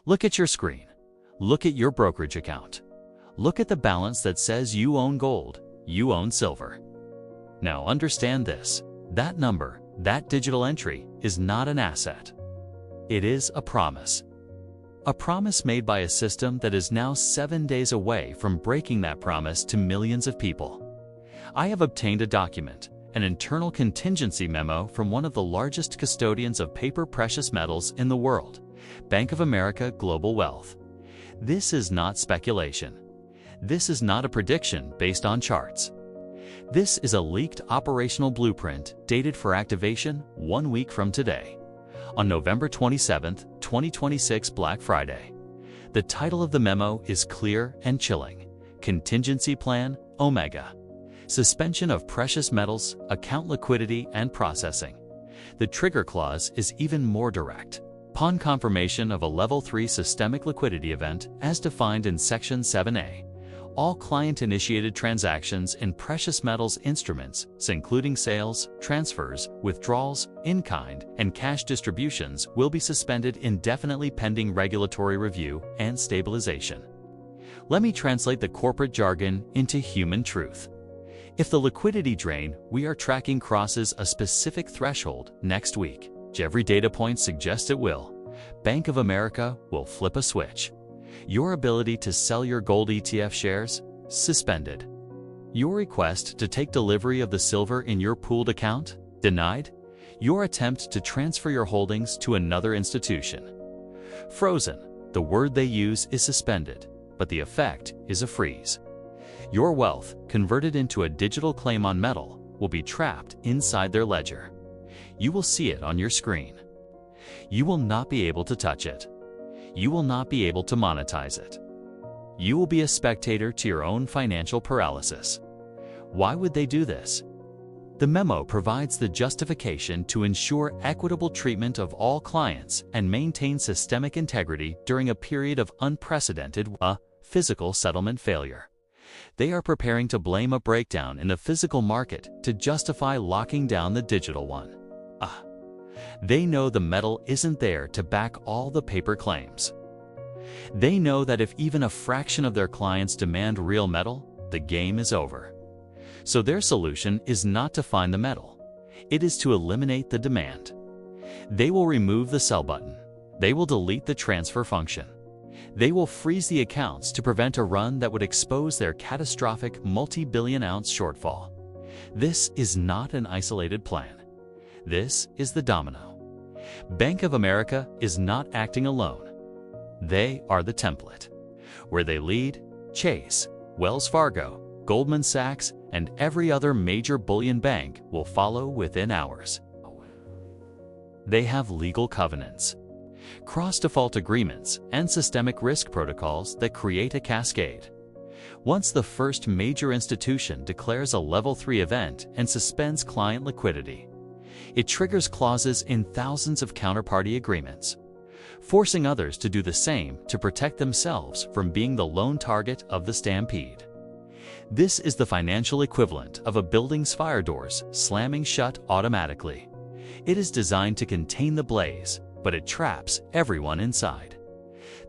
Look at your screen. Look at your brokerage account. Look at the balance that says you own gold, you own silver. Now understand this. That number, that digital entry, is not an asset. It is a promise. A promise made by a system that is now 7 days away from breaking that promise to millions of people. I have obtained a document, an internal contingency memo from one of the largest custodians of paper precious metals in the world, Bank of America Global Wealth. This is not speculation. This is not a prediction based on charts. This is a leaked operational blueprint dated for activation 1 week from today, on November 27, 2026, Black Friday. The title of the memo is clear and chilling: Contingency Plan Omega. Suspension of precious metals, account liquidity and processing. The trigger clause is even more direct. Upon confirmation of a Level 3 systemic liquidity event as defined in Section 7A, all client-initiated transactions in precious metals instruments, including sales, transfers, withdrawals, in-kind, and cash distributions, will be suspended indefinitely pending regulatory review and stabilization. Let me translate the corporate jargon into human truth. If the liquidity drain we are tracking crosses a specific threshold next week, which every data point suggests it will, Bank of America will flip a switch. Your ability to sell your gold ETF shares? Suspended. Your request to take delivery of the silver in your pooled account? Denied. Your attempt to transfer your holdings to another institution? Frozen. The word they use is suspended, but the effect is a freeze. Your wealth, converted into a digital claim on metal, will be trapped inside their ledger. You will see it on your screen. You will not be able to touch it. You will not be able to monetize it. You will be a spectator to your own financial paralysis. Why would they do this? The memo provides the justification to ensure equitable treatment of all clients and maintain systemic integrity during a period of unprecedented physical settlement failure. They are preparing to blame a breakdown in the physical market to justify locking down the digital one. They know the metal isn't there to back all the paper claims. They know that if even a fraction of their clients demand real metal, the game is over. So their solution is not to find the metal. It is to eliminate the demand. They will remove the sell button. They will delete the transfer function. They will freeze the accounts to prevent a run that would expose their catastrophic multi-billion-ounce shortfall. This is not an isolated plan. This is the domino. Bank of America is not acting alone. They are the template. Where they lead, Chase, Wells Fargo, Goldman Sachs, and every other major bullion bank will follow within hours. They have legal covenants, cross-default agreements, and systemic risk protocols that create a cascade. Once the first major institution declares a Level 3 event and suspends client liquidity, it triggers clauses in thousands of counterparty agreements, forcing others to do the same to protect themselves from being the lone target of the stampede. This is the financial equivalent of a building's fire doors slamming shut automatically. It is designed to contain the blaze, but it traps everyone inside.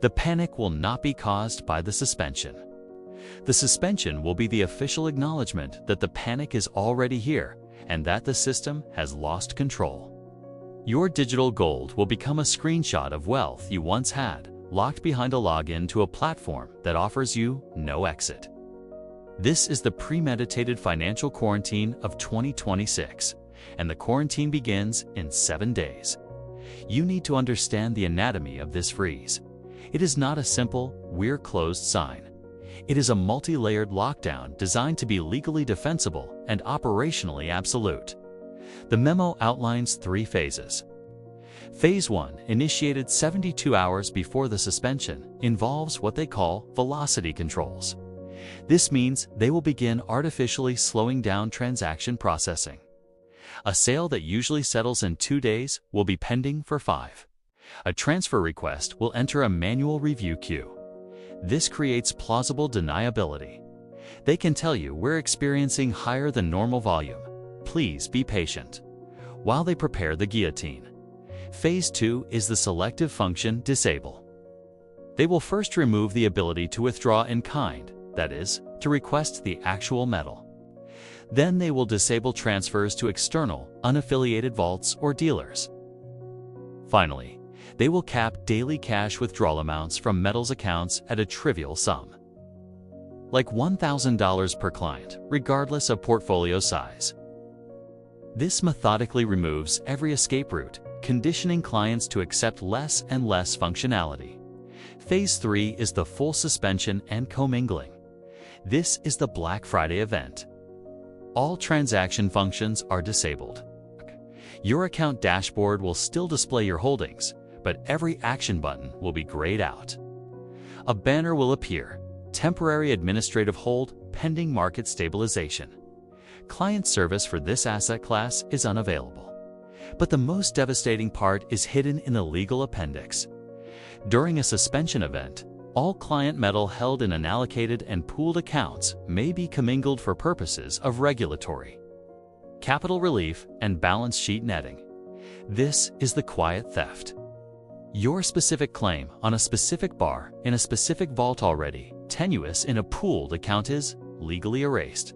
The panic will not be caused by the suspension. The suspension will be the official acknowledgement that the panic is already here and that the system has lost control. Your digital gold will become a screenshot of wealth you once had, locked behind a login to a platform that offers you no exit. This is the premeditated financial quarantine of 2026, and the quarantine begins in 7 days. You need to understand the anatomy of this freeze. It is not a simple "we're closed" sign. It is a multi-layered lockdown designed to be legally defensible and operationally absolute. The memo outlines 3 phases. Phase 1, initiated 72 hours before the suspension, involves what they call velocity controls. This means they will begin artificially slowing down transaction processing. A sale that usually settles in 2 days will be pending for 5. A transfer request will enter a manual review queue. This creates plausible deniability. They can tell you, "We're experiencing higher than normal volume. Please be patient," while they prepare the guillotine. Phase 2 is the Selective Function Disable. They will first remove the ability to withdraw in kind, that is, to request the actual metal. Then they will disable transfers to external, unaffiliated vaults or dealers. Finally, they will cap daily cash withdrawal amounts from metals accounts at a trivial sum, like $1,000 per client, regardless of portfolio size. This methodically removes every escape route, conditioning clients to accept less and less functionality. Phase 3 is the full suspension and commingling. This is the Black Friday event. All transaction functions are disabled. Your account dashboard will still display your holdings, but every action button will be grayed out. A banner will appear, temporary administrative hold pending market stabilization. Client service for this asset class is unavailable. But the most devastating part is hidden in the legal appendix. During a suspension event, all client metal held in unallocated and pooled accounts may be commingled for purposes of regulatory, capital relief, and balance sheet netting. This is the quiet theft. Your specific claim on a specific bar in a specific vault already tenuous in a pooled account is legally erased.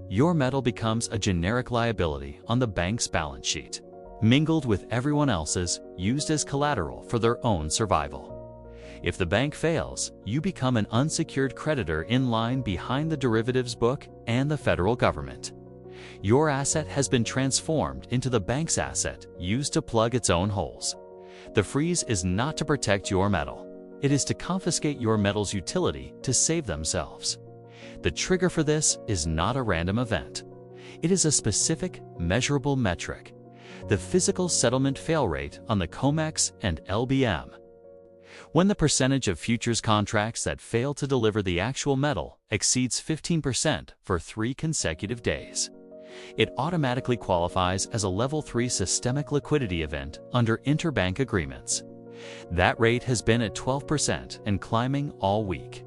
Your metal becomes a generic liability on the bank's balance sheet, mingled with everyone else's, used as collateral for their own survival. If the bank fails, you become an unsecured creditor in line behind the derivatives book and the federal government. Your asset has been transformed into the bank's asset, used to plug its own holes. The freeze is not to protect your metal. It is to confiscate your metal's utility to save themselves. The trigger for this is not a random event. It is a specific, measurable metric, the physical settlement fail rate on the COMEX and LBM. When the percentage of futures contracts that fail to deliver the actual metal exceeds 15% for 3 consecutive days, it automatically qualifies as a Level 3 systemic liquidity event under interbank agreements. That rate has been at 12% and climbing all week.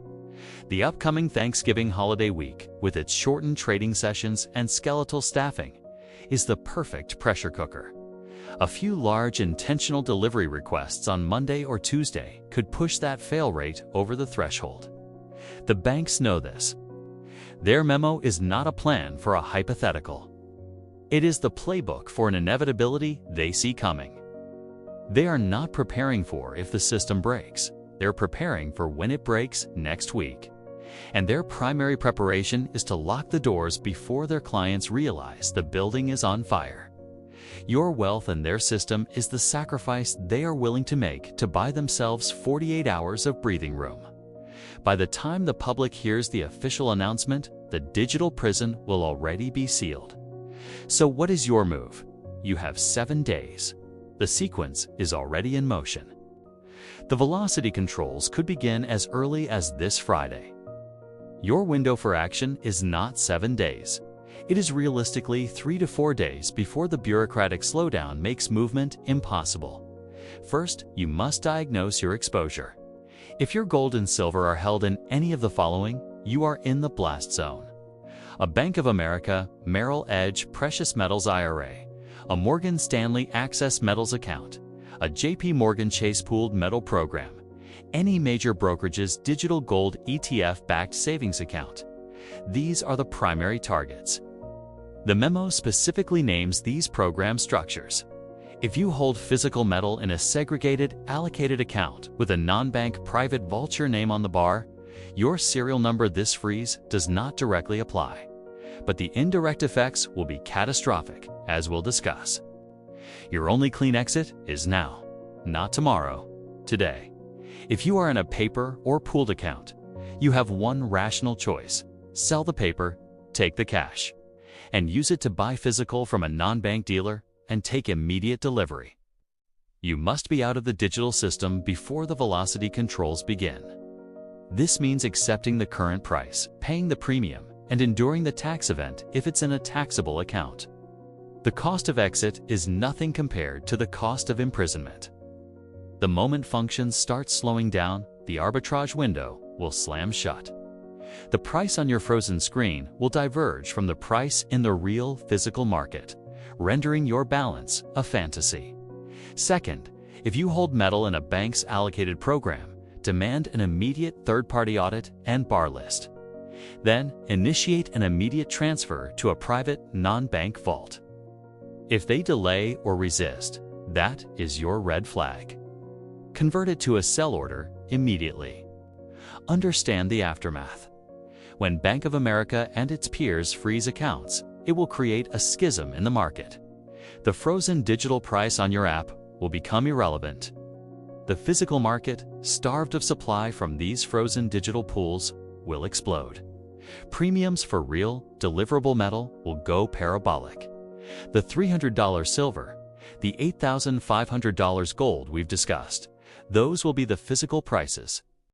The upcoming Thanksgiving holiday week, with its shortened trading sessions and skeletal staffing, is the perfect pressure cooker. A few large intentional delivery requests on Monday or Tuesday could push that fail rate over the threshold. The banks know this. Their memo is not a plan for a hypothetical. It is the playbook for an inevitability they see coming. They are not preparing for if the system breaks. They're preparing for when it breaks next week. And their primary preparation is to lock the doors before their clients realize the building is on fire. Your wealth and their system is the sacrifice they are willing to make to buy themselves 48 hours of breathing room. By the time the public hears the official announcement, the digital prison will already be sealed. So what is your move? You have 7 days. The sequence is already in motion. The velocity controls could begin as early as this Friday. Your window for action is not 7 days. It is realistically 3 to 4 days before the bureaucratic slowdown makes movement impossible. First, you must diagnose your exposure. If your gold and silver are held in any of the following, you are in the blast zone: a Bank of America Merrill Edge Precious Metals IRA, a Morgan Stanley Access Metals account, a JP Morgan Chase Pooled Metal Program, any major brokerage's digital gold ETF-backed savings account. These are the primary targets. The memo specifically names these program structures. If you hold physical metal in a segregated, allocated account with a non-bank private vulture name on the bar, your serial number this freeze does not directly apply. But the indirect effects will be catastrophic, as we'll discuss. Your only clean exit is now, not tomorrow, today. If you are in a paper or pooled account, you have one rational choice: sell the paper, take the cash, and use it to buy physical from a non-bank dealer and take immediate delivery. You must be out of the digital system before the velocity controls begin. This means accepting the current price, paying the premium, and enduring the tax event if it's in a taxable account. The cost of exit is nothing compared to the cost of imprisonment. The moment functions start slowing down, the arbitrage window will slam shut. The price on your frozen screen will diverge from the price in the real physical market, rendering your balance a fantasy. Second, if you hold metal in a bank's allocated program, to demand an immediate third-party audit and bar list. Then, initiate an immediate transfer to a private, non-bank vault. If they delay or resist, that is your red flag. Convert it to a sell order immediately. Understand the aftermath. When Bank of America and its peers freeze accounts, it will create a schism in the market. The frozen digital price on your app will become irrelevant. The physical market, starved of supply from these frozen digital pools, will explode. Premiums for real, deliverable metal will go parabolic. The $300 silver, the $8,500 gold we've discussed, those will be the physical prices,